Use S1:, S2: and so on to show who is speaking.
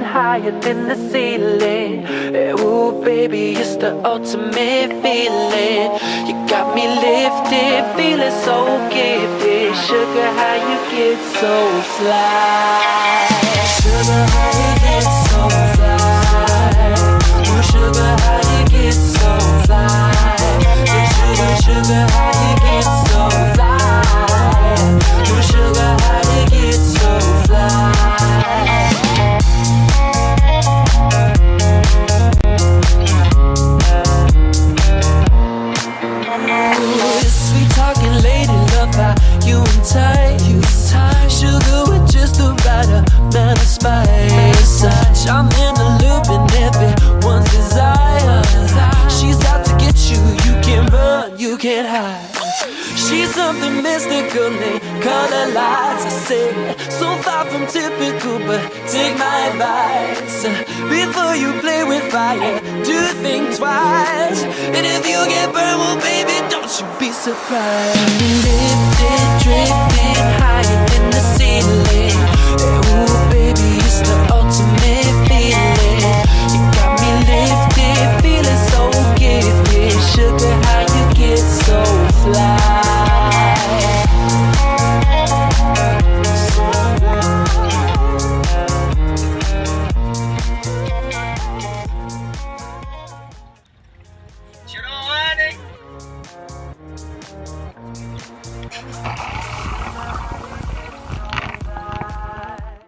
S1: Higher than the ceiling. Ooh, baby, it's the ultimate feeling. You got me lifted, feeling so gifted. Sugar, how you get so fly? Sugar, how you get so fly? Ooh, sugar, how you get so fly? Sugar, sugar, how you get so fly? Ooh, sugar, how you get so fly? You and tight, sugar with just the right amount of spice. I'm in the loop and everyone's desire. She's out to get you, you can't run, you can't hide. She's something mystical in color lights. I say, so far from typical, but take my advice. Before you play with fire, do think twice. And if you get burned, well baby, don't you be surprised.